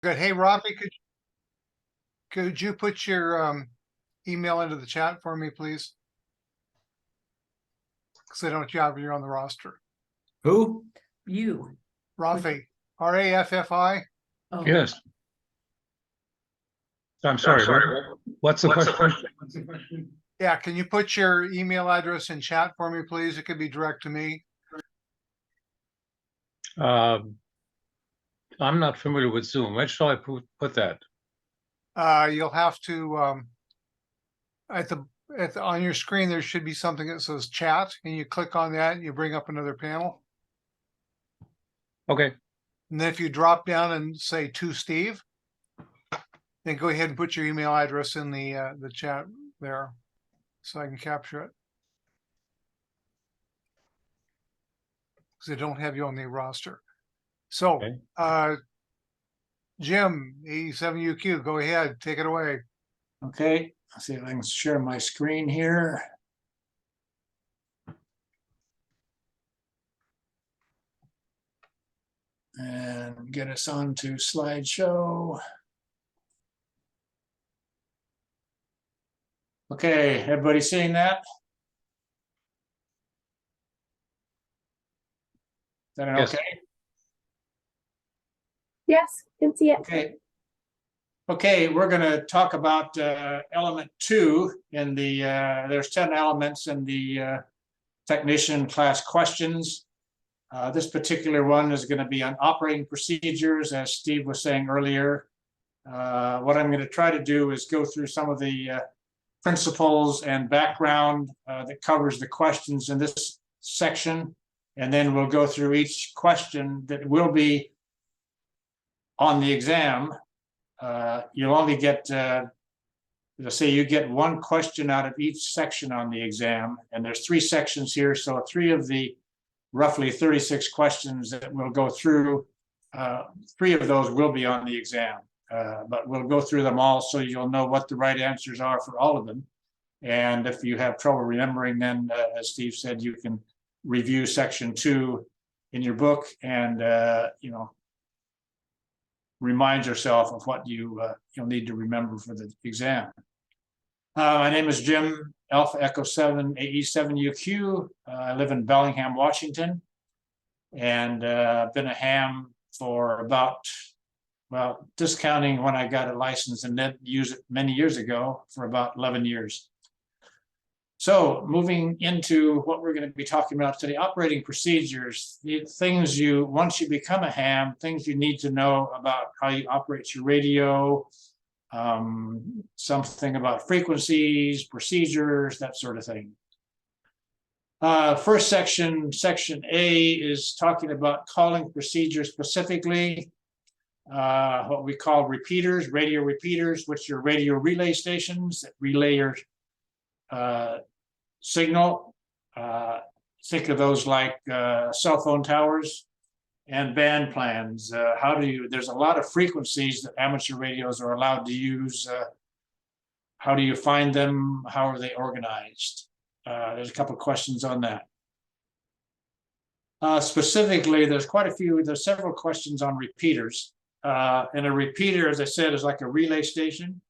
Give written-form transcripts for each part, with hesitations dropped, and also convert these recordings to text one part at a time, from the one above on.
Good. Hey, Rafi, could you put your email into the chat for me, please? Because I don't have you on the roster. Who? You. Rafi, Raffi. Oh. Yes. I'm sorry. What's the question? Yeah, can you put your email address in chat for me, please? It could be direct to me. I'm not familiar with Zoom. Where shall I put that? You'll have to on your screen there should be something that says chat, and you click on that and you bring up another panel. Okay. And then if you drop down and say to Steve, then go ahead and put your email address in the chat there so I can capture it. Because I don't have you on the roster. So Okay. Jim, 87UQ, go ahead, take it away. Okay, I'll see if I can share my screen here. And get us onto slideshow. Okay, everybody seeing that? Is that Yes. okay? Yes, can see it. Okay. Okay, we're going to talk about element 2 in the, there's 10 elements in the technician class questions. This particular one is going to be on operating procedures, as Steve was saying earlier. What I'm going to try to do is go through some of the principles and background that covers the questions in this section. And then we'll go through each question that will be on the exam. You'll only get, let's say you get one question out of each section on the exam, and there's 3 sections here. So 3 of the roughly 36 questions that we'll go through, 3 of those will be on the exam. But we'll go through them all so you'll know what the right answers are for all of them. And if you have trouble remembering, then as Steve said, you can review section 2 in your book and, you know, remind yourself of what you'll need to remember for the exam. My name is Jim, Alpha Echo 7 AE7UQ. I live in Bellingham, Washington, and I've been a ham for about, well, discounting when I got a license and then use it many years ago, for about 11 years. So moving into what we're going to be talking about today, operating procedures, the things you, once you become a ham, things you need to know about how you operate your radio, something about frequencies, procedures, that sort of thing. First section, section A, is talking about calling procedures specifically, what we call repeaters, radio repeaters, which are radio relay stations that relay your signal. Think of those like cell phone towers and band plans. There's a lot of frequencies that amateur radios are allowed to use. How do you find them? How are they organized? There's a couple of questions on that. Specifically, there's several questions on repeaters. And a repeater, as I said, is like a relay station.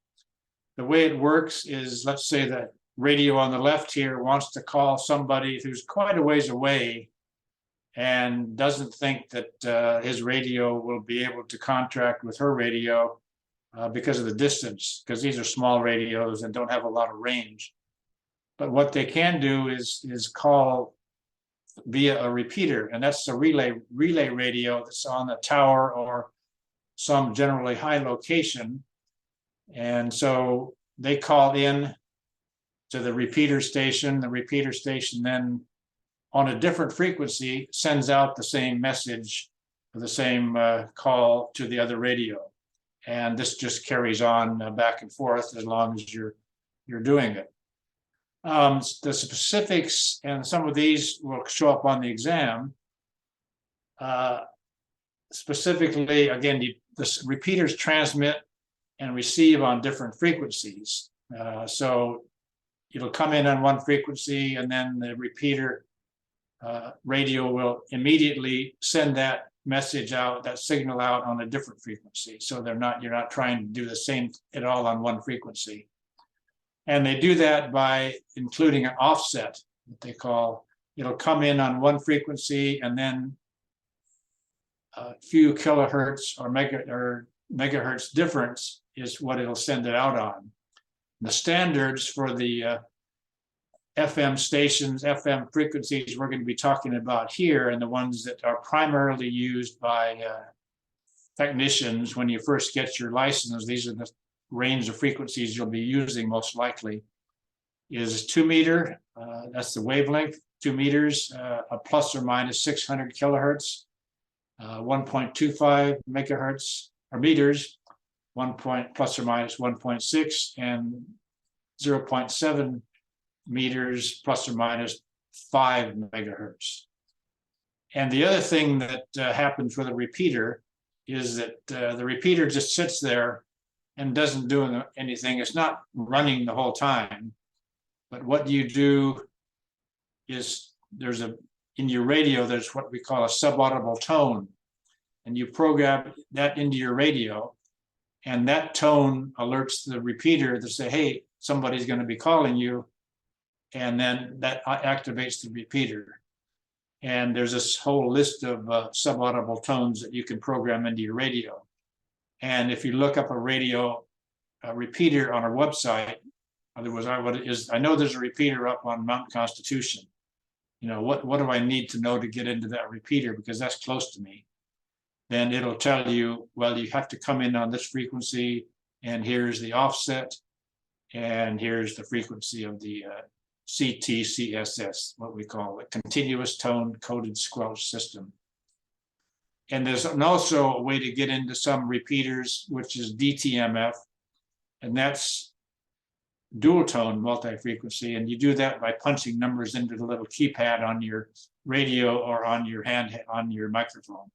The way it works is, let's say that radio on the left here wants to call somebody who's quite a ways away and doesn't think that his radio will be able to contract with her radio because of the distance, because these are small radios and don't have a lot of range. But what they can do is call via a repeater, and that's a relay radio that's on the tower or some generally high location. And so they call in to the repeater station. The repeater station then, on a different frequency, sends out the same message, or the same call to the other radio. And this just carries on back and forth as long as you're doing it. The specifics, and some of these will show up on the exam. Specifically, again, the repeaters transmit and receive on different frequencies. So it'll come in on one frequency, and then the repeater radio will immediately send that message out, that signal out on a different frequency. So you're not trying to do the same at all on one frequency. And they do that by including an offset, what they call, it'll come in on one frequency and then a few kilohertz or megahertz difference is what it'll send it out on. The standards for the FM stations, FM frequencies we're going to be talking about here, and the ones that are primarily used by technicians when you first get your license, these are the range of frequencies you'll be using most likely, is 2 meter, that's the wavelength, 2 meters, a plus or minus 600 kilohertz, 1.25 megahertz or meters, plus or minus 1.6, and 0.7 meters plus or minus 5 megahertz. And the other thing that happens with a repeater is that the repeater just sits there and doesn't do anything. It's not running the whole time. But what you do is in your radio, there's what we call a subaudible tone. And you program that into your radio. And that tone alerts the repeater to say, hey, somebody's going to be calling you. And then that activates the repeater. And there's this whole list of subaudible tones that you can program into your radio. And if you look up a radio repeater on our website, otherwise I know there's a repeater up on Mount Constitution. You know, what do I need to know to get into that repeater, because that's close to me? Then it'll tell you, well, you have to come in on this frequency, and here's the offset, and here's the frequency of the CTCSS, what we call a continuous tone coded squelch system. And there's also a way to get into some repeaters, which is DTMF, and that's dual tone multi-frequency. And you do that by punching numbers into the little keypad on your radio or on your microphone.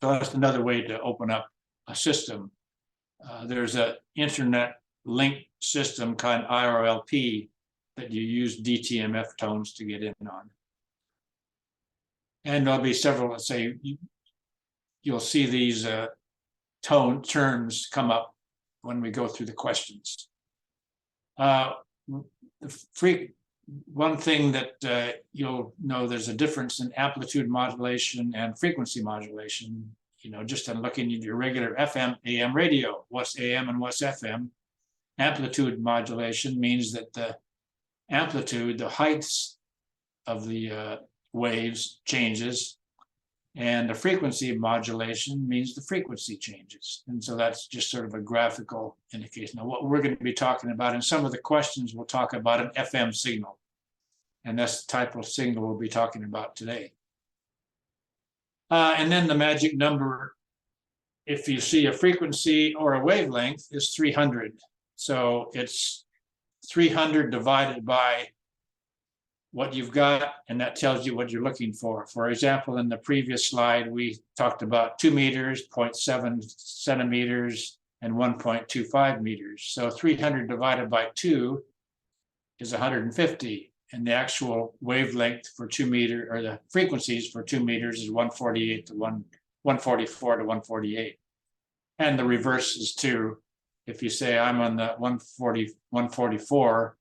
So that's another way to open up a system. There's an internet link system called IRLP that you use DTMF tones to get in on. And there'll be several, let's say, you'll see these terms come up when we go through the questions. One thing that you'll know, there's a difference in amplitude modulation and frequency modulation. You know, just in looking at your regular FM, AM radio, what's AM and what's FM. Amplitude modulation means that the amplitude, the heights of the waves changes, and the frequency modulation means the frequency changes. And so that's just sort of a graphical indication. Now, what we're going to be talking about in some of the questions, we'll talk about an FM signal. And that's the type of signal we'll be talking about today. And then the magic number, if you see a frequency or a wavelength, is 300. So it's 300 divided by what you've got, and that tells you what you're looking for. For example, in the previous slide, we talked about 2 meters, 0.7 centimeters, and 1.25 meters. So 300 divided by 2 is 150. And the actual wavelength for 2 meter, or the frequencies for 2 meters, is 148 to 144 to 148. And the reverse is true. If you say I'm on the 144,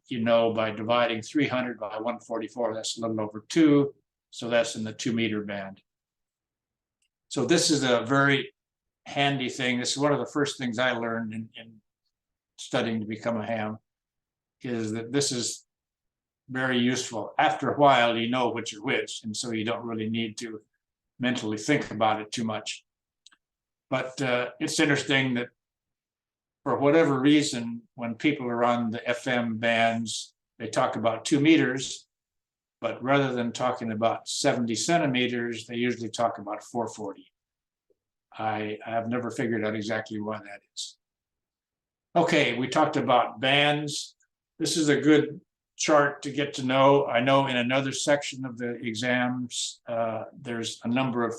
you know, by dividing 300 by 144, that's a little over 2. So that's in the 2 meter band. So this is a very handy thing. This is one of the first things I learned in studying to become a ham, is that this is very useful. After a while, you know which are which, and so you don't really need to mentally think about it too much. But it's interesting that for whatever reason, when people are on the FM bands, they talk about 2 meters, but rather than talking about 70 centimeters, they usually talk about 440. I have never figured out exactly why that is. Okay, we talked about bands. This is a good chart to get to know. I know in another section of the exams, there's a number of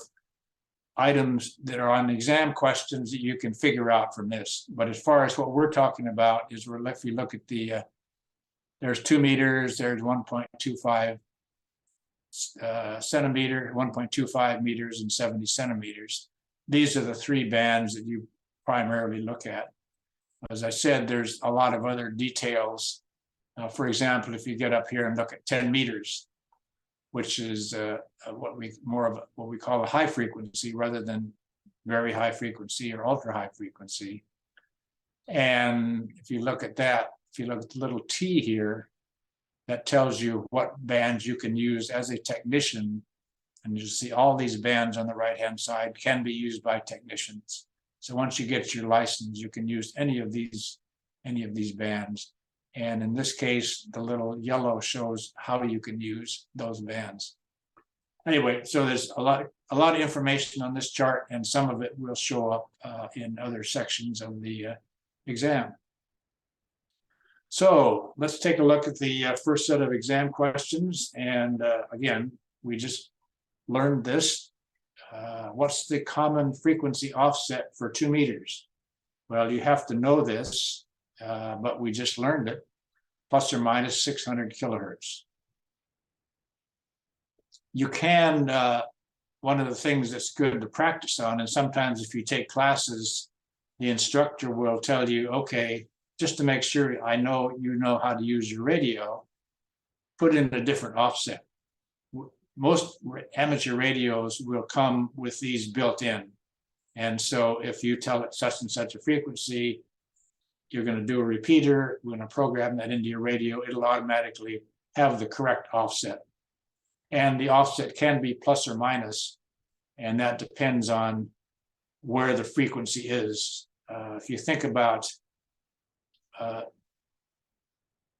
items that are on exam questions that you can figure out from this. But as far as what we're talking about is, if you look at the, there's 2 meters, there's 1.25. centimeter, 1.25 meters, and 70 centimeters. These are the three bands that you primarily look at. As I said, there's a lot of other details. For example, if you get up here and look at 10 meters, which is what we call a high frequency rather than very high frequency or ultra high frequency. And if you look at that, if you look at the little T here, that tells you what bands you can use as a technician. And you see all these bands on the right-hand side can be used by technicians. So once you get your license, you can use any of these bands. And in this case, the little yellow shows how you can use those bands. Anyway, so there's a lot of information on this chart, and some of it will show up in other sections of the exam. So let's take a look at the first set of exam questions. And again, we just learned this. What's the common frequency offset for 2 meters? Well, you have to know this, but we just learned it, plus or minus 600 kilohertz. You can, one of the things that's good to practice on, and sometimes if you take classes, the instructor will tell you, okay, just to make sure I know you know how to use your radio, put in a different offset. Most amateur radios will come with these built in. And so if you tell it such and such a frequency, you're going to do a repeater, we're going to program that into your radio, it'll automatically have the correct offset. And the offset can be plus or minus, and that depends on where the frequency is. If you think about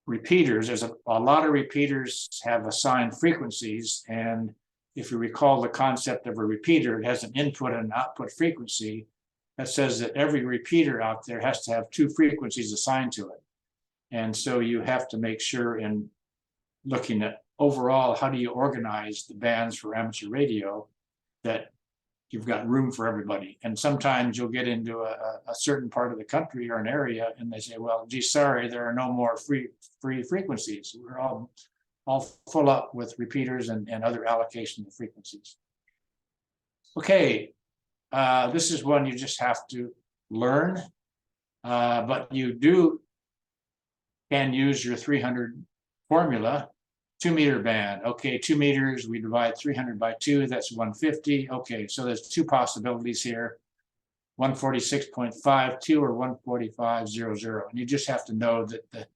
repeaters, there's a lot of repeaters have assigned frequencies, and if you recall the concept of a repeater, it has an input and an output frequency that says that every repeater out there has to have 2 frequencies assigned to it. And so you have to make sure in looking at overall, how do you organize the bands for amateur radio, that you've got room for everybody. And sometimes you'll get into a certain part of the country or an area and they say, well, gee, sorry, there are no more free frequencies. We're all full up with repeaters and other allocation of frequencies. Okay, this is one you just have to learn, but you can use your 300 formula. 2 meter band. Okay, 2 meters, we divide 300 by 2, that's 150. Okay, so there's 2 possibilities here, 146.52 or 145.00. And you just have to know that the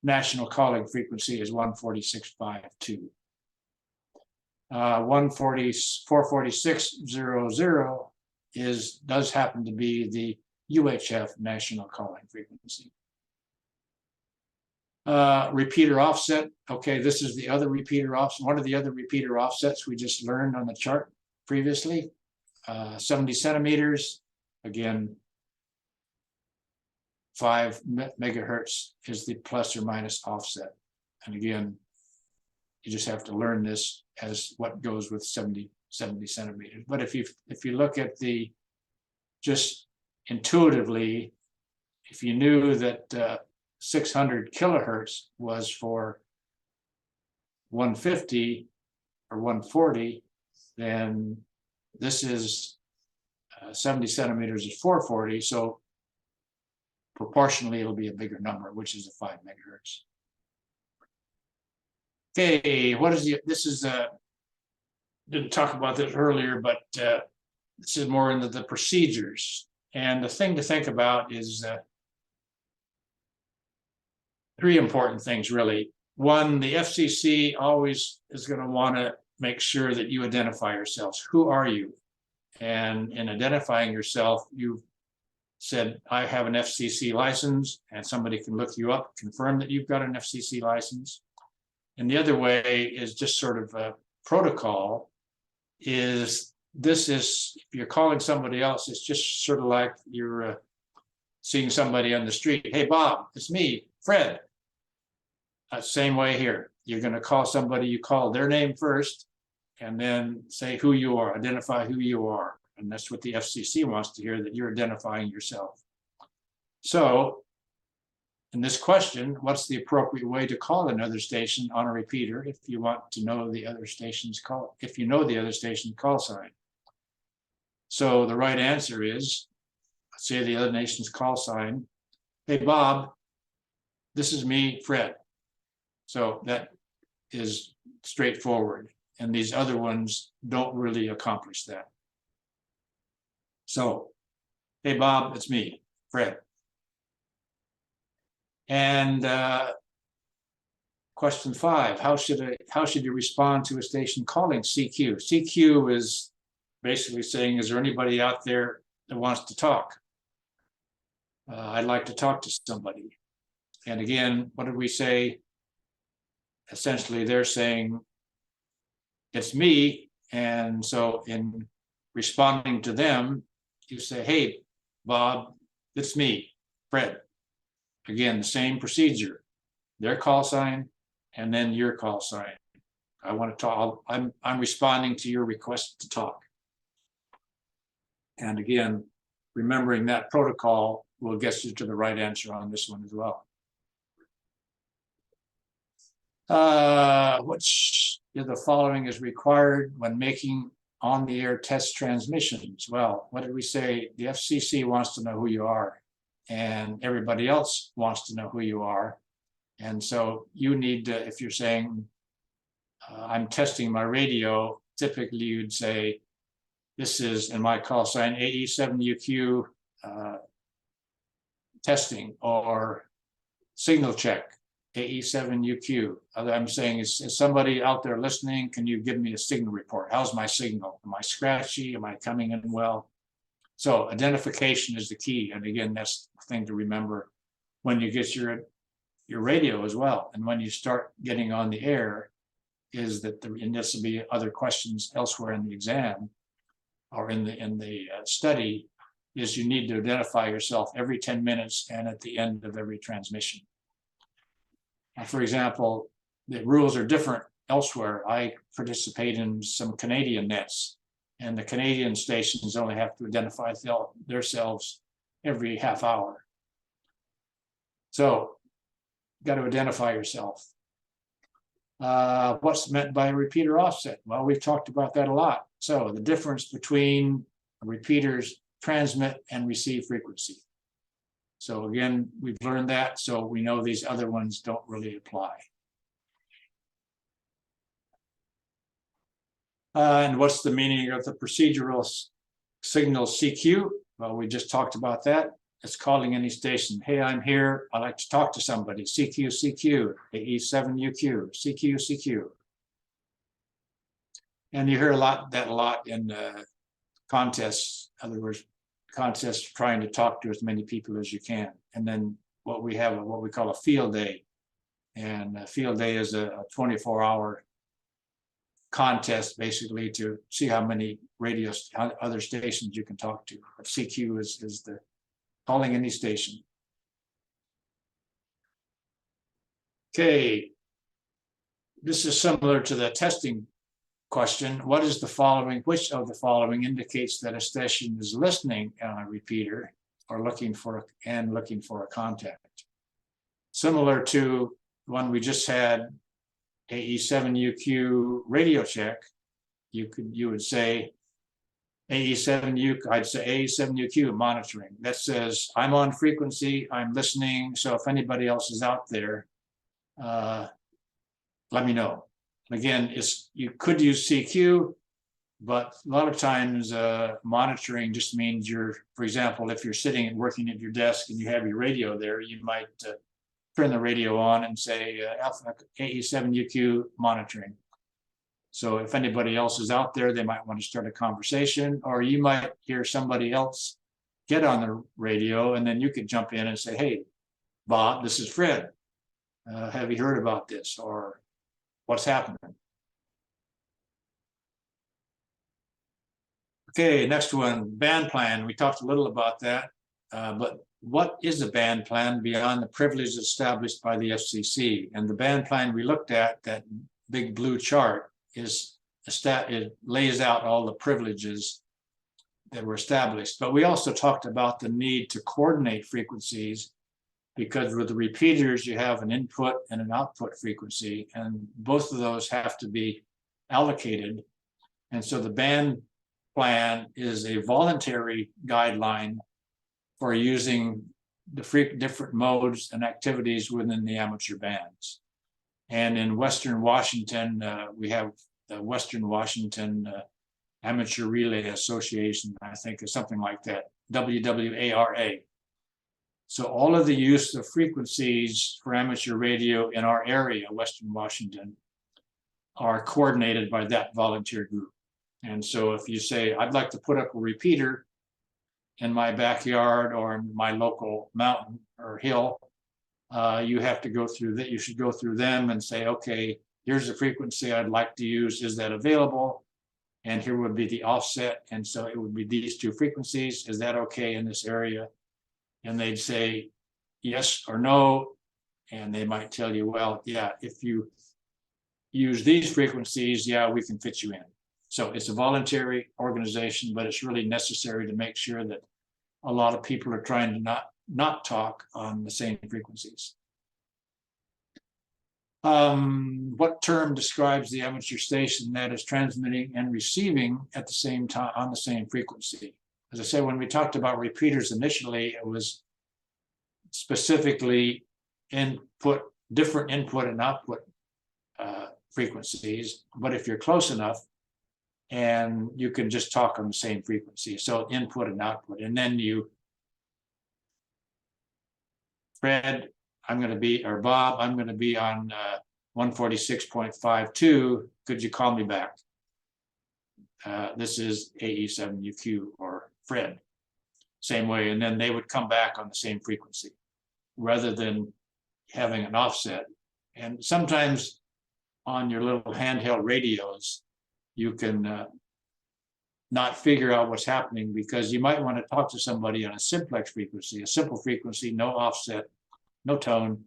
national calling frequency is 146.52. 446.00 does happen to be the UHF national calling frequency. Repeater offset. Okay, this is the other repeater offset. One of the other repeater offsets we just learned on the chart previously. 70 centimeters. Again, 5 megahertz is the plus or minus offset. And again, you just have to learn this as what goes with 70 centimeters. But if you look at the, just intuitively, if you knew that 600 kilohertz was for 150 or 140, then this is 70 centimeters is 440, so proportionally it'll be a bigger number, which is a 5 megahertz. Okay, what is this is didn't talk about this earlier, but this is more into the procedures. And the thing to think about is 3 important things, really. One, the FCC always is going to want to make sure that you identify yourselves. Who are you? And in identifying yourself, you've said, I have an FCC license, and somebody can look you up, confirm that you've got an FCC license. And the other way is just sort of a protocol, is this is, if you're calling somebody else, it's just sort of like you're seeing somebody on the street. Hey, Bob, it's me, Fred. Same way here. You're going to call somebody, you call their name first, and then say who you are, identify who you are. And that's what the FCC wants to hear, that you're identifying yourself. So in this question, what's the appropriate way to call another station on a repeater if you want to know the other station's call, if you know the other station's call sign? So the right answer is, say the other nation's call sign, hey, Bob, this is me, Fred. So that is straightforward. And these other ones don't really accomplish that. So, hey, Bob, it's me, Fred. And question 5, how should you respond to a station calling CQ? CQ is basically saying, is there anybody out there that wants to talk? I'd like to talk to somebody. And again, what did we say? Essentially, they're saying, it's me. And so in responding to them, you say, hey, Bob, it's me, Fred. Again, the same procedure, their call sign and then your call sign. I want to talk, I'm responding to your request to talk. And again, remembering that protocol will get you to the right answer on this one as well. Which of the following is required when making on-the-air test transmissions? Well, what did we say? The FCC wants to know who you are, and everybody else wants to know who you are. And so you need to, if you're saying, I'm testing my radio, typically you'd say, this is, in my call sign, AE7UQ testing, or signal check, AE7UQ. I'm saying, is somebody out there listening? Can you give me a signal report? How's my signal? Am I scratchy? Am I coming in well? So identification is the key. And again, that's the thing to remember when you get your radio as well. And when you start getting on the air, is that and this will be other questions elsewhere in the exam or in the study, is you need to identify yourself every 10 minutes and at the end of every transmission. For example, the rules are different elsewhere. I participate in some Canadian nets, and the Canadian stations only have to identify themselves every half hour. So, got to identify yourself. What's meant by a repeater offset? Well, we've talked about that a lot. So, the difference between a repeater's transmit and receive frequency. So again, we've learned that, so we know these other ones don't really apply. And what's the meaning of the procedural signal CQ? Well, we just talked about that. It's calling any station. Hey, I'm here. I'd like to talk to somebody. CQ, CQ, AE7UQ, CQ, CQ. And you hear that a lot in contests. In other words, contests trying to talk to as many people as you can. And then what we call a field day. And a field day is a 24-hour contest, basically, to see how many other stations you can talk to. But CQ is the calling any station. Okay, this is similar to the testing question. What is the following? Which of the following indicates that a station is listening on a repeater or looking for a contact? Similar to one we just had, AE7UQ radio check. You would say AE7UQ. I'd say AE7UQ monitoring. That says I'm on frequency. I'm listening. So if anybody else is out there, let me know. Again, you could use CQ, but a lot of times monitoring just means for example, if you're sitting and working at your desk and you have your radio there, you might turn the radio on and say AE7UQ monitoring. So if anybody else is out there, they might want to start a conversation, or you might hear somebody else get on the radio and then you could jump in and say, hey, Bob, this is Fred. Have you heard about this? Or what's happening? Okay, next one, band plan. We talked a little about that, but what is a band plan beyond the privileges established by the FCC? And the band plan we looked at, that big blue chart, it lays out all the privileges that were established. But we also talked about the need to coordinate frequencies Because with the repeaters, you have an input and an output frequency, and both of those have to be allocated. And so the band plan is a voluntary guideline for using the different modes and activities within the amateur bands. And in Western Washington, we have the Western Washington Amateur Relay Association, I think, is something like that, WWARA. So all of the use of frequencies for amateur radio in our area, Western Washington, are coordinated by that volunteer group. And so if you say, I'd like to put up a repeater in my backyard or in my local mountain or hill, you have to go through that. You should go through them and say, okay, here's the frequency I'd like to use. Is that available? And here would be the offset. And so it would be these two frequencies. Is that okay in this area? And they'd say yes or no. And they might tell you, well, yeah, if you use these frequencies, yeah, we can fit you in. So it's a voluntary organization, but it's really necessary to make sure that a lot of people are trying to not talk on the same frequencies. What term describes the amateur station that is transmitting and receiving at the same time on the same frequency? As I said, when we talked about repeaters initially, it was specifically different input and output frequencies. But if you're close enough, and you can just talk on the same frequency, so input and output, and then Fred, I'm going to be, or Bob, I'm going to be on 146.52. Could you call me back? This is AE7UQ or Fred. Same way, and then they would come back on the same frequency rather than having an offset. And sometimes on your little handheld radios, you can not figure out what's happening because you might want to talk to somebody on a simplex frequency, a simple frequency, no offset, no tone.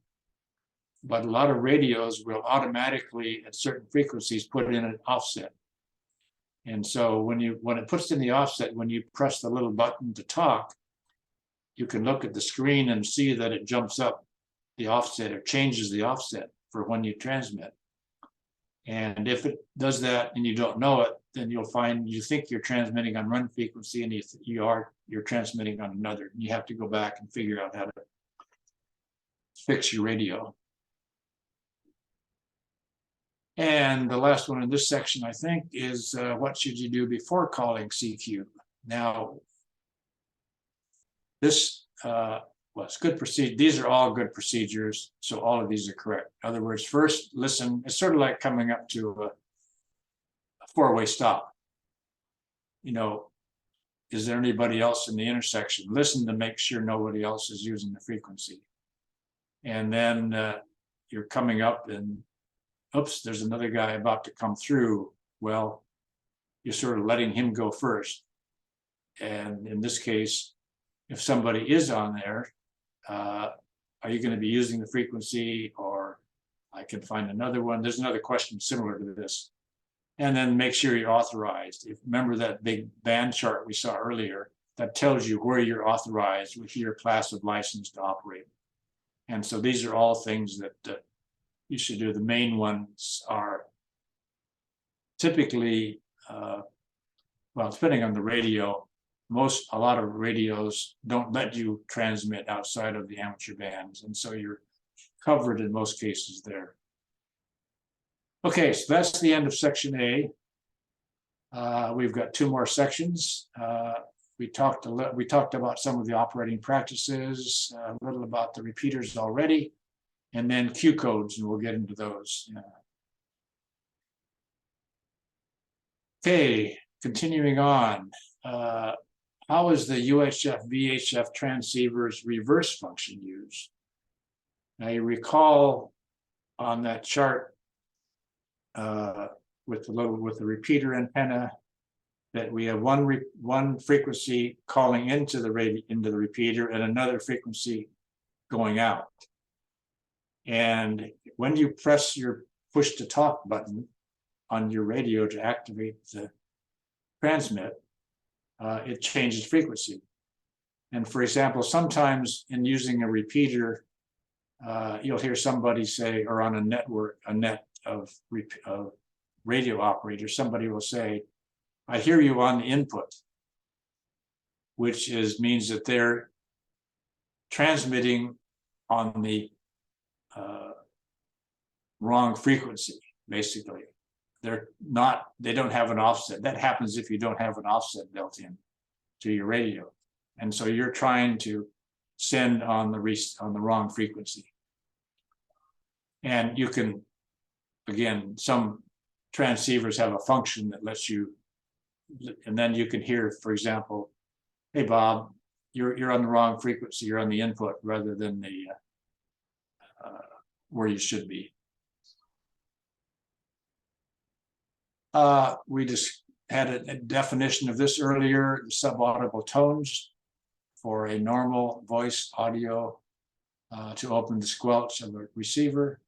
But a lot of radios will automatically at certain frequencies put in an offset. And so when it puts in the offset, when you press the little button to talk, you can look at the screen and see that it jumps up the offset or changes the offset for when you transmit. And if it does that and you don't know it, then you'll find you think you're transmitting on one frequency and you're transmitting on another. And you have to go back and figure out how to fix your radio. And the last one in this section, I think, is what should you do before calling CQ? Now, this was good procedure. These are all good procedures, so all of these are correct. In other words, first listen. It's sort of like coming up to a four-way stop. You know, is there anybody else in the intersection? Listen to make sure nobody else is using the frequency. And then you're coming up and, oops, there's another guy about to come through. Well, you're sort of letting him go first. And in this case, if somebody is on there, are you going to be using the frequency, or I can find another one? There's another question similar to this. And then make sure you're authorized. Remember that big band chart we saw earlier that tells you where you're authorized with your class of license to operate. And so these are all things that you should do. The main ones are typically, well, depending on the radio, a lot of radios don't let you transmit outside of the amateur bands. And so you're covered in most cases there. Okay, so that's the end of section A. We've got two more sections. We talked about some of the operating practices, a little about the repeaters already, and then Q codes, and we'll get into those. Okay, continuing on. How is the UHF VHF transceiver's reverse function used? Now you recall on that chart with the repeater antenna that we have one frequency calling into the repeater and another frequency going out. And when you press your push to talk button on your radio to activate the transmit, it changes frequency. And for example, sometimes in using a repeater you'll hear somebody say, or on a network, a net of radio operators, somebody will say, I hear you on the input, which means that they're transmitting on the wrong frequency, basically. They don't have an offset. That happens if you don't have an offset built in to your radio. And so you're trying to send on the wrong frequency. And you can, again, some transceivers have a function that lets you, and then you can hear, for example, hey Bob, you're on the wrong frequency, you're on the input rather than the where you should be. We just had a definition of this earlier, the subaudible tones for a normal voice audio to open the squelch of a receiver.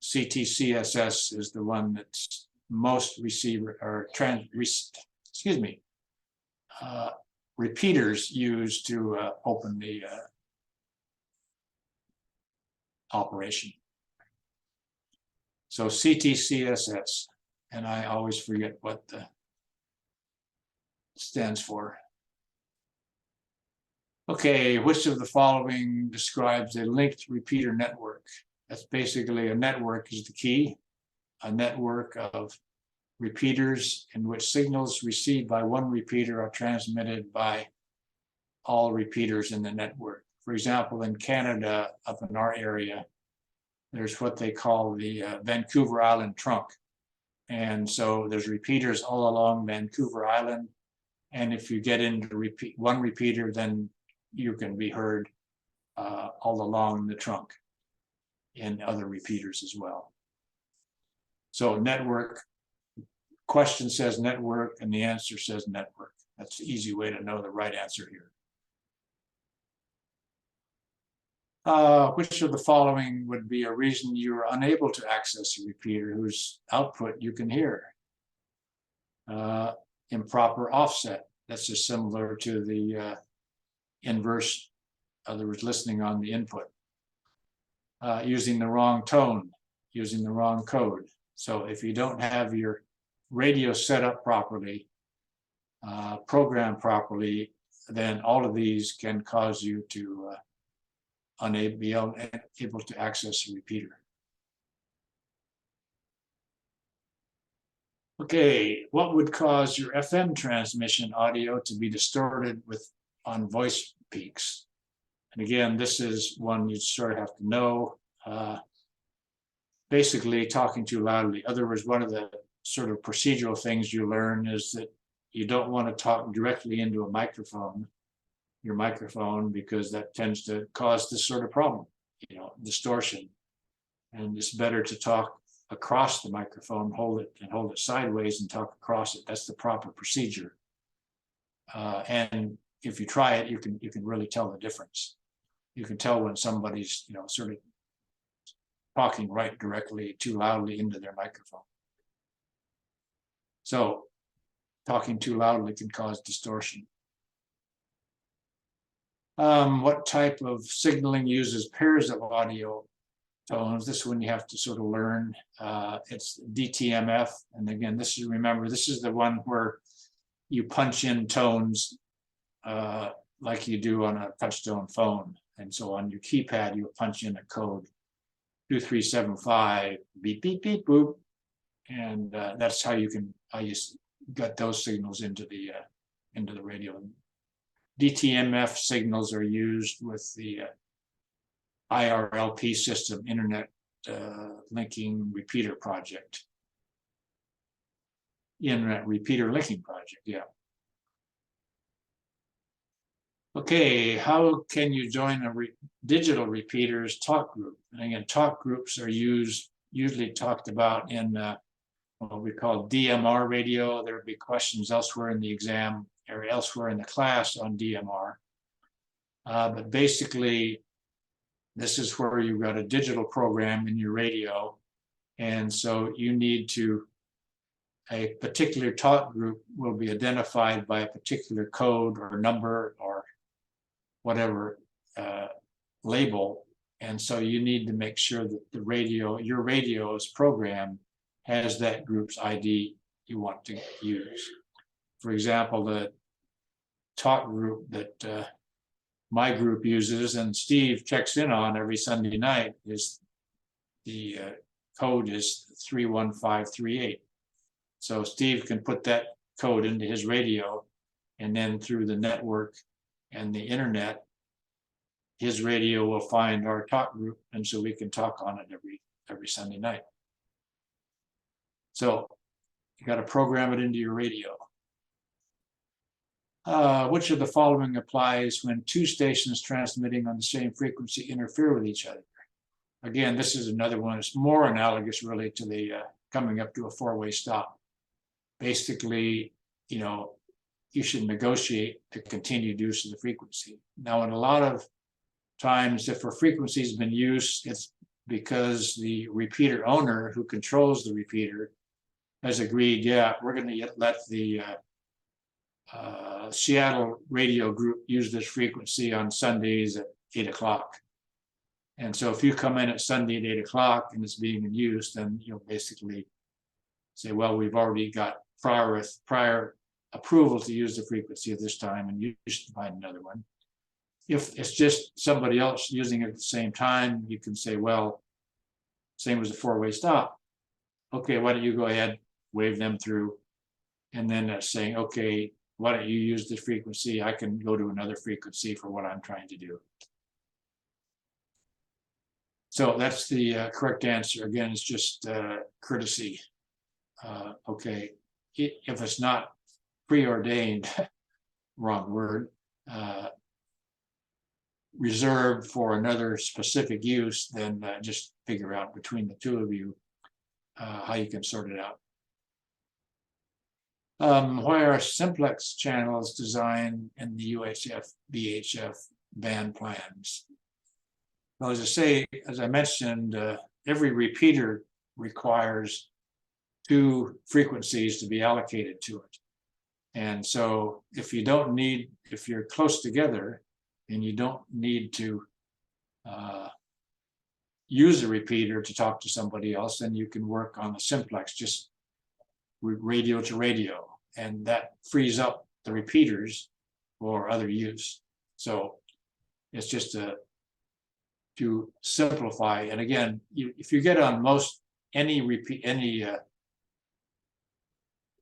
CTCSS is the one that's most repeaters use to open the operation. So CTCSS, and I always forget what the stands for. Okay, which of the following describes a linked repeater network? That's basically a network is the key, a network of repeaters in which signals received by one repeater are transmitted by all repeaters in the network. For example, in Canada, up in our area, there's what they call the Vancouver Island trunk. And so there's repeaters all along Vancouver Island. And if you get into one repeater, then you can be heard all along the trunk in other repeaters as well. So network, question says network and the answer says network. That's the easy way to know the right answer here. Which of the following would be a reason you are unable to access a repeater whose output you can hear? Improper offset. That's just similar to the inverse, in other words, listening on the input. Using the wrong tone, using the wrong code. So if you don't have your radio set up properly, programmed properly, then all of these can cause you to be able to access a repeater. Okay, what would cause your FM transmission audio to be distorted on voice peaks? And again, this is one you sort of have to know. Basically, talking too loudly. In other words, one of the sort of procedural things you learn is that you don't want to talk directly into a microphone, your microphone, because that tends to cause this sort of problem, distortion. And it's better to talk across the microphone, hold it sideways and talk across it. That's the proper procedure. And if you try it, you can really tell the difference. You can tell when somebody's, sort of talking right directly too loudly into their microphone. So talking too loudly can cause distortion. What type of signaling uses pairs of audio tones? This one you have to sort of learn. It's DTMF. And again, remember, this is the one where you punch in tones like you do on a touchtone phone. And so on your keypad, you'll punch in a code 2375 beep, beep, beep, boop. And that's how you got those signals into the radio. DTMF signals are used with the IRLP system, Internet Linking Repeater Project. Internet Repeater Linking Project, yeah. Okay, how can you join a digital repeaters talk group? And again, talk groups are usually talked about in what we call DMR radio. There will be questions elsewhere in the exam or elsewhere in the class on DMR. But basically, this is where you've got a digital program in your radio. And so you need a particular talk group will be identified by a particular code or number or whatever label And so you need to make sure that your radio's program has that group's ID you want to use. For example, the talk group that my group uses and Steve checks in on every Sunday night is the code is 31538. So Steve can put that code into his radio, and then through the network and the internet, his radio will find our talk group, and so we can talk on it every Sunday night. So you got to program it into your radio. Which of the following applies when two stations transmitting on the same frequency interfere with each other? Again, this is another one. It's more analogous really to the coming up to a four-way stop. Basically, you know, you should negotiate to continued use of the frequency. Now, in a lot of times, if a frequency has been used, it's because the repeater owner who controls the repeater has agreed, yeah, we're going to let the Seattle radio group use this frequency on Sundays at 8 o'clock. And so if you come in at Sunday at 8 o'clock and it's being in use, then you'll basically say, well, we've already got prior approval to use the frequency at this time, and you should find another one. If it's just somebody else using it at the same time, you can say, well, same as a four-way stop. Okay, why don't you go ahead, wave them through, and then that's saying, okay, why don't you use this frequency? I can go to another frequency for what I'm trying to do. So that's the correct answer. Again, it's just courtesy. Okay, if it's not preordained, wrong word, reserved for another specific use, then just figure out between the two of you how you can sort it out. Why are simplex channels designed in the UHF, VHF band plans? Well, as I mentioned, every repeater requires two frequencies to be allocated to it. And so if you're close together and you don't need to use a repeater to talk to somebody else, then you can work on the simplex, just radio to radio, and that frees up the repeaters for other use. So it's just to simplify. And again, if you get on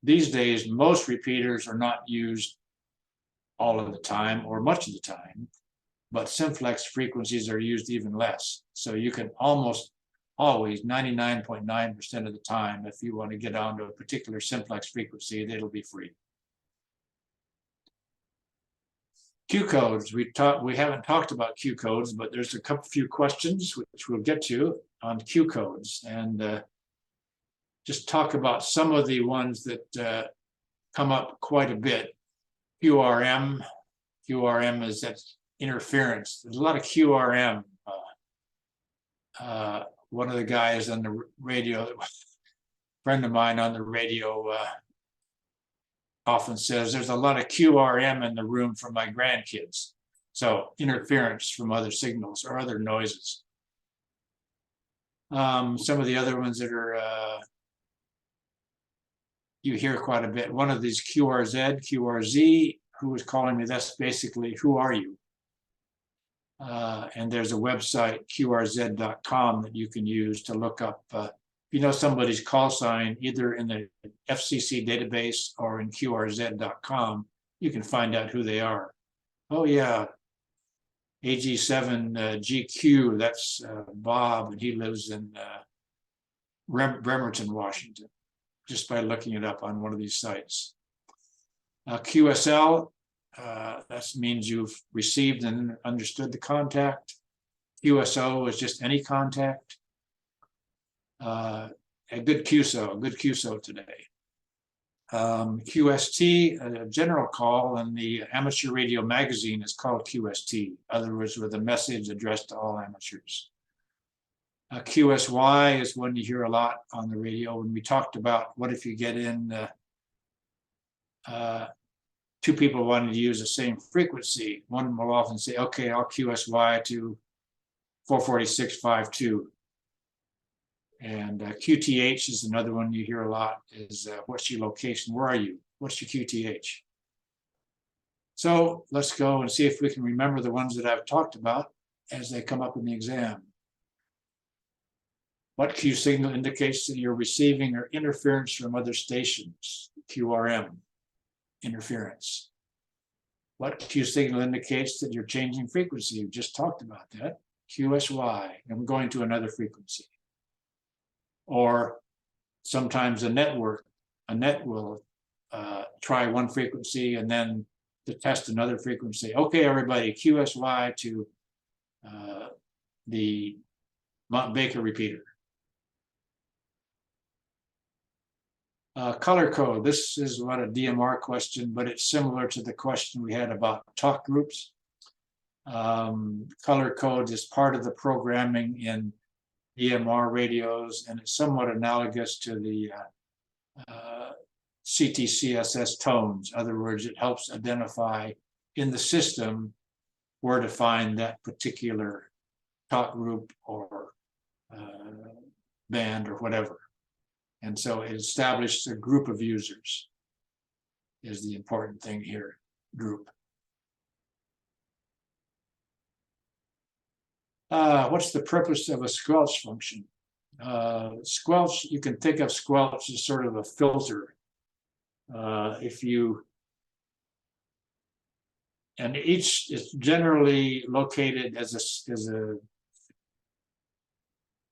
these days, most repeaters are not used all of the time or much of the time, but simplex frequencies are used even less. So you can almost always, 99.9% of the time, if you want to get onto a particular simplex frequency, it'll be free. Q codes, we haven't talked about Q codes, but there's a few questions which we'll get to on Q codes, and just talk about some of the ones that come up quite a bit. QRM is that interference. There's a lot of QRM. One of the guys on the radio, a friend of mine on the radio, often says there's a lot of QRM in the room for my grandkids. So interference from other signals or other noises. Some of the other ones that are you hear quite a bit. One of these QRZ, QRZ, who is calling me? That's basically, who are you? And there's a website, qrz.com, that you can use to look up, if you know somebody's call sign, either in the FCC database or in qrz.com, you can find out who they are. Oh yeah, AG7GQ, that's Bob, and he lives in Bremerton, Washington, just by looking it up on one of these sites. QSL, that means you've received and understood the contact. QSO is just any contact. A good QSO today. QST, a general call, and the Amateur Radio Magazine is called QST. In other words, with a message addressed to all amateurs. QSY is one you hear a lot on the radio. When we talked about what if you get in two people wanting to use the same frequency, one will often say, okay, I'll QSY to 44652. And QTH is another one you hear a lot, is what's your location? Where are you? What's your QTH? So let's go and see if we can remember the ones that I've talked about as they come up in the exam. What Q signal indicates that you're receiving or interference from other stations? QRM, interference. What Q signal indicates that you're changing frequency? You just talked about that. QSY, I'm going to another frequency. Or sometimes a net will try one frequency and then to test another frequency. Okay, everybody, QSY to the Mount Baker repeater. Color code, this is not a DMR question, but it's similar to the question we had about talk groups. Color code is part of the programming in DMR radios, and it's somewhat analogous to the CTCSS tones. In other words, it helps identify in the system where to find that particular talk group or band or whatever. And so it established a group of users is the important thing here, group. What's the purpose of a squelch function? Squelch, you can think of squelch as sort of a filter. And each is generally located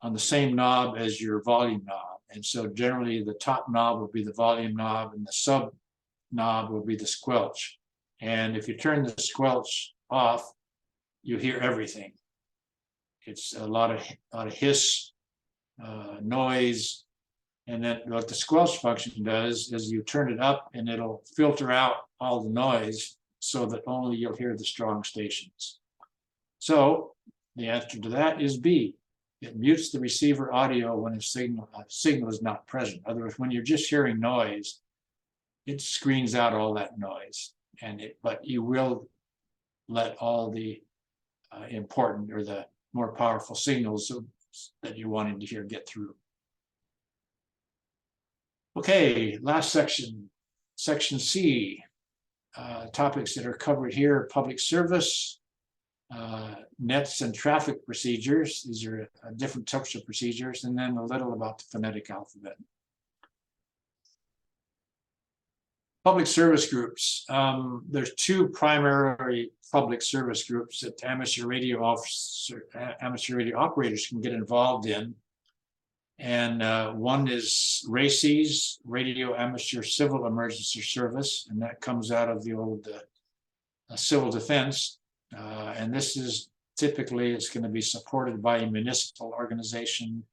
on the same knob as your volume knob. And so generally the top knob will be the volume knob and the sub knob will be the squelch. And if you turn the squelch off, you hear everything. It's a lot of hiss, noise, and then what the squelch function does is you turn it up and it'll filter out all the noise so that only you'll hear the strong stations. So the answer to that is B. It mutes the receiver audio when a signal is not present. In other words, when you're just hearing noise, it screens out all that noise, but you will let all the important or the more powerful signals that you're wanting to hear get through. Okay, last section, section C. Topics that are covered here: public service, nets and traffic procedures. These are different types of procedures, and then a little about the phonetic alphabet. Public service groups. There's two primary public service groups that amateur radio operators can get involved in. And one is RACES, Radio Amateur Civil Emergency Service, and that comes out of the old civil defense. And this is typically, it's going to be supported by a municipal organization.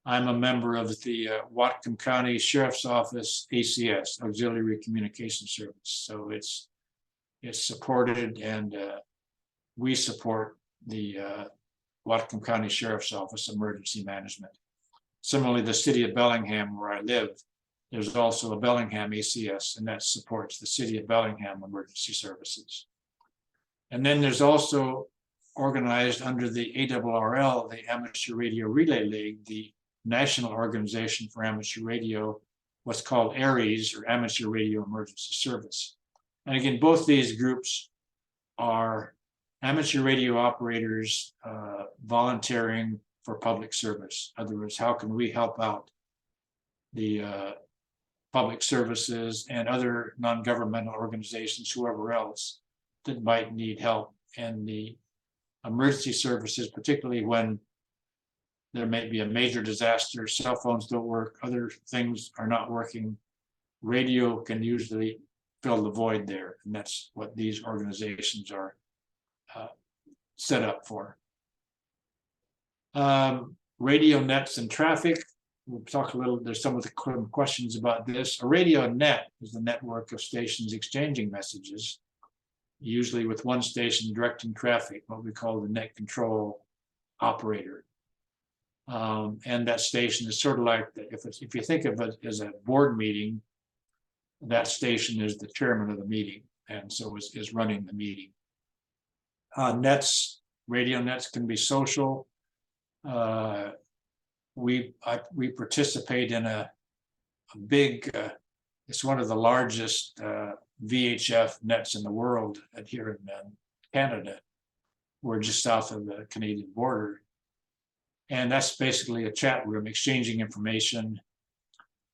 I'm a member of the Whatcom County Sheriff's Office, ACS, Auxiliary Communication Service. So it's supported, and we support the Whatcom County Sheriff's Office Emergency Management. Similarly, the city of Bellingham, where I live, there's also a Bellingham ACS, and that supports the city of Bellingham Emergency Services. And then there's also organized under the ARRL, the Amateur Radio Relay League, the National Organization for Amateur Radio, what's called ARES, or Amateur Radio Emergency Service. And again, both these groups are amateur radio operators volunteering for public service. In other words, how can we help out the public services and other non-governmental organizations, whoever else that might need help, and the emergency services, particularly when there may be a major disaster, cell phones don't work, other things are not working. Radio can usually fill the void there, and that's what these organizations are set up for. Radio nets and traffic. We'll talk a little, there's some of the questions about this. A radio net is the network of stations exchanging messages, usually with one station directing traffic, what we call the net control operator. And that station is sort of like, if you think of it as a board meeting, that station is the chairman of the meeting, and so is running the meeting. Nets Radio nets can be social. We participate in a big, it's one of the largest VHF nets in the world here in Canada. We're just south of the Canadian border. And that's basically a chat room exchanging information.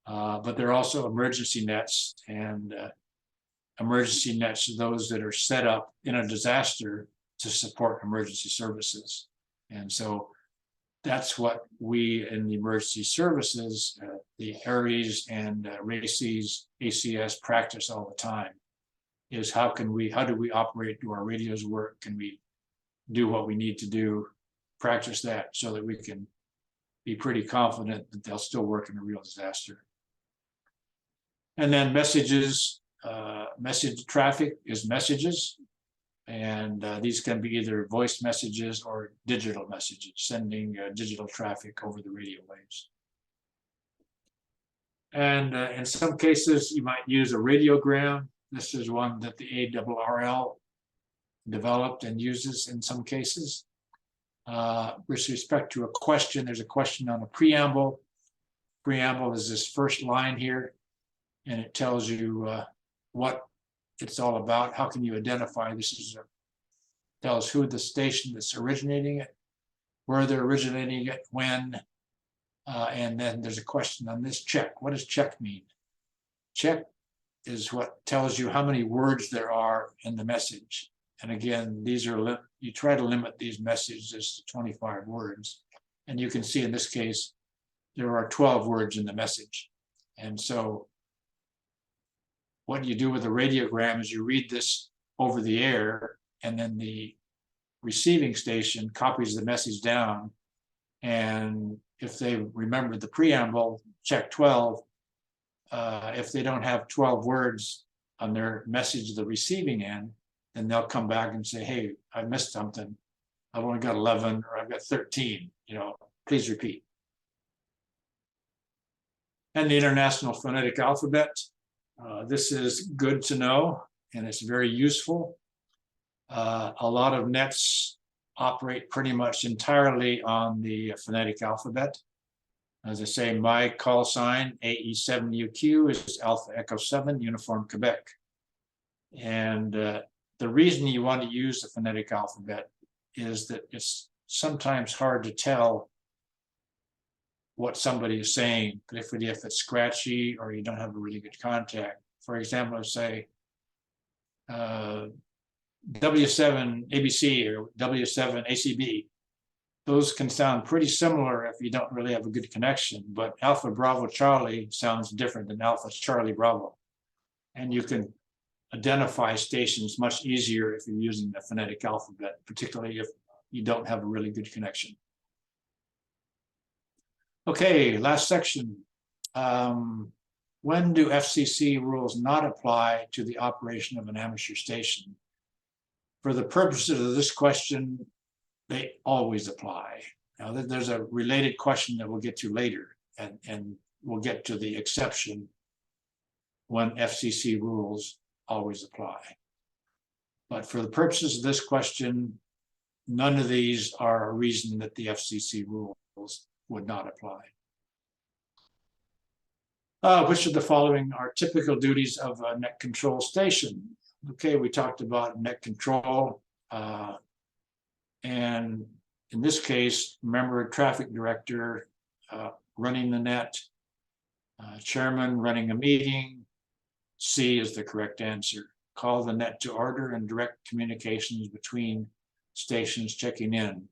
But there are also emergency nets, and emergency nets are those that are set up in a disaster to support emergency services. And so that's what we in the emergency services, the ARES and RACES, ACS practice all the time, is how do we operate? Do our radios work? Can we do what we need to do? Practice that so that we can be pretty confident that they'll still work in a real disaster. And then messages, message traffic is messages. And these can be either voice messages or digital messages, sending digital traffic over the radio waves. And in some cases, you might use a radiogram. This is one that the ARRL developed and uses in some cases. With respect to a question, there's a question on a preamble. Preamble is this first line here, and it tells you what it's all about. How can you identify this? Tells who the station that's originating it, where they're originating it, when, and then there's a question on this check. What does check mean? Check is what tells you how many words there are in the message. And again, these are, you try to limit these messages to 25 words. And you can see in this case, there are 12 words in the message. And so what you do with a radiogram is you read this over the air, and then the receiving station copies the message down. And if they remember the preamble, check 12. If they don't have 12 words on their message, the receiving end, then they'll come back and say, hey, I missed something. I've only got 11 or I've got 13, please repeat. And the International Phonetic Alphabet. This is good to know, and it's very useful. A lot of nets operate pretty much entirely on the phonetic alphabet. As I say, my call sign, AE7UQ, is Alpha Echo 7, Uniform Quebec. And the reason you want to use the phonetic alphabet is that it's sometimes hard to tell what somebody is saying, particularly if it's scratchy or you don't have a really good contact. For example, say W7 ABC or W7 ACB. Those can sound pretty similar if you don't really have a good connection, but Alpha Bravo Charlie sounds different than Alpha Charlie Bravo. And you can identify stations much easier if you're using the phonetic alphabet, particularly if you don't have a really good connection. Okay, last section. When do FCC rules not apply to the operation of an amateur station? For the purposes of this question, they always apply. Now, there's a related question that we'll get to later, and we'll get to the exception when FCC rules always apply. But for the purposes of this question, none of these are a reason that the FCC rules would not apply. Which of the following are typical duties of a net control station? Okay, we talked about net control. And in this case, remember, traffic director running the net, chairman running a meeting. C is the correct answer. Call the net to order and direct communications between stations checking in.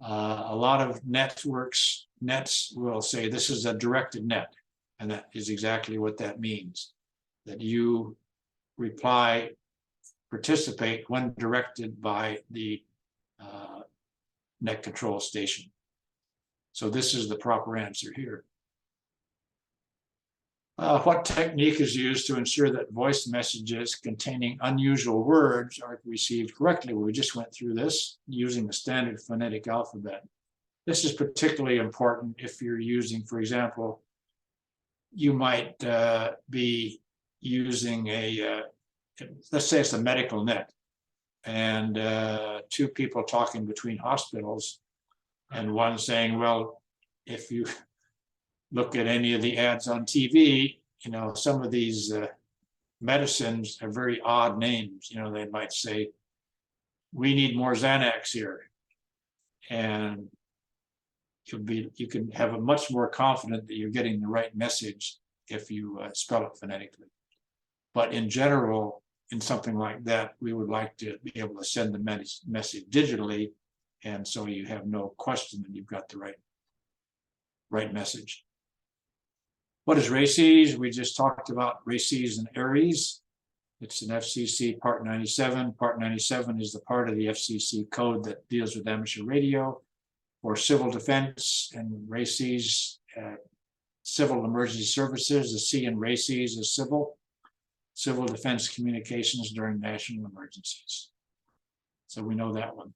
A lot of nets will say this is a directed net, and that is exactly what that means. That you participate when directed by the net control station. So this is the proper answer here. What technique is used to ensure that voice messages containing unusual words are received correctly? We just went through this using the standard phonetic alphabet. This is particularly important if you're using, for example, you might be using let's say it's a medical net, and two people talking between hospitals, and one saying, well, if you look at any of the ads on TV, you know, some of these medicines are very odd names. You know, they might say, we need more Xanax here. And you can have a much more confident that you're getting the right message if you spell it phonetically. But in general, in something like that, we would like to be able to send the message digitally, and so you have no question that you've got the right message. What is RACES? We just talked about RACES and ARES. It's an FCC Part 97. Part 97 is the part of the FCC code that deals with amateur radio or civil defense, and RACES, civil emergency services. The C in RACES is civil defense communications during national emergencies. So we know that one.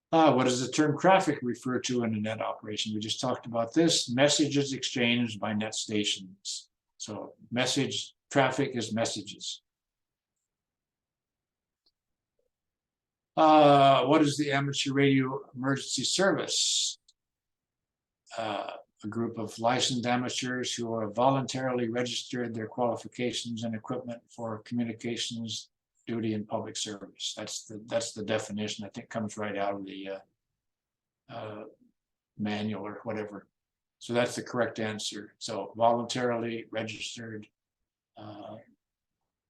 What does the term traffic refer to in a net operation? We just talked about this. Messages exchanged by net stations. So message traffic is messages. What is the amateur radio emergency service? A group of licensed amateurs who have voluntarily registered their qualifications and equipment for communications duty and public service. That's the definition. I think comes right out of the manual or whatever. So that's the correct answer. So voluntarily registered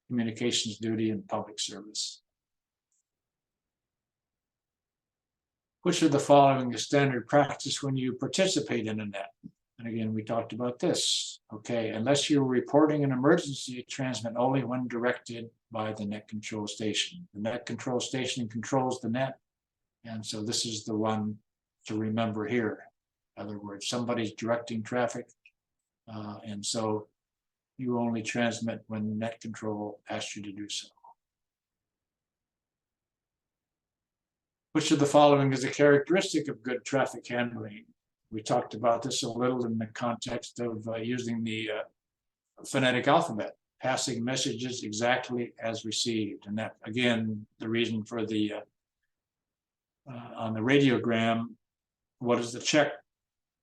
communications duty and public service. Which of the following is standard practice when you participate in a net? And again, we talked about this. Okay, unless you're reporting an emergency, transmit only when directed by the net control station. The net control station controls the net. And so this is the one to remember here. In other words, somebody's directing traffic. And so you only transmit when net control asks you to do so. Which of the following is a characteristic of good traffic handling? We talked about this a little in the context of using the phonetic alphabet, passing messages exactly as received. And that, again, the reason for the, on the radiogram, what is the check?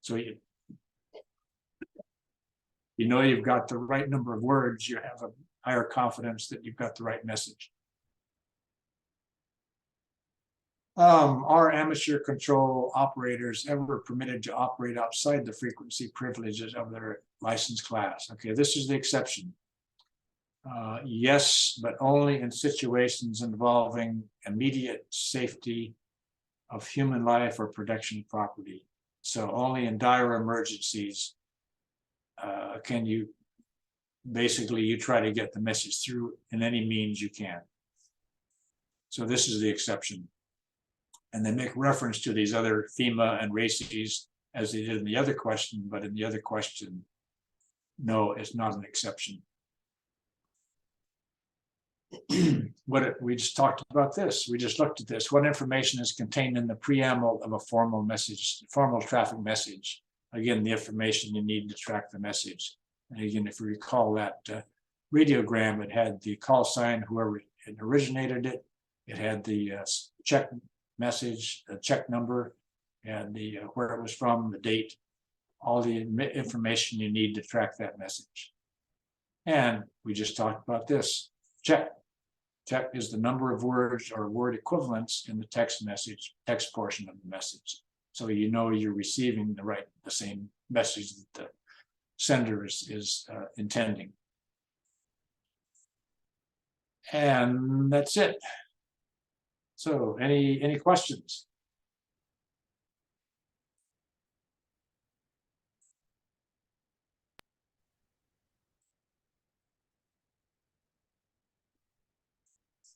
So you know you've got the right number of words, you have a higher confidence that you've got the right message. Are amateur control operators ever permitted to operate outside the frequency privileges of their license class? Okay, this is the exception. Yes, but only in situations involving immediate safety of human life or protection of property. So only in dire emergencies can you, basically you try to get the message through in any means you can. So this is the exception. And they make reference to these other FEMA and RACES as they did in the other question, but in the other question, no, it's not an exception. We just talked about this. We just looked at this. What information is contained in the preamble of a formal message, formal traffic message? Again, the information you need to track the message. And again, if you recall that radiogram, it had the call sign, whoever had originated it. It had the check message, the check number, and the where it was from, the date, all the information you need to track that message. And we just talked about this. Check. Check is the number of words or word equivalents in the text message, text portion of the message. So you know you're receiving the same message that the sender is intending. And that's it. So any questions?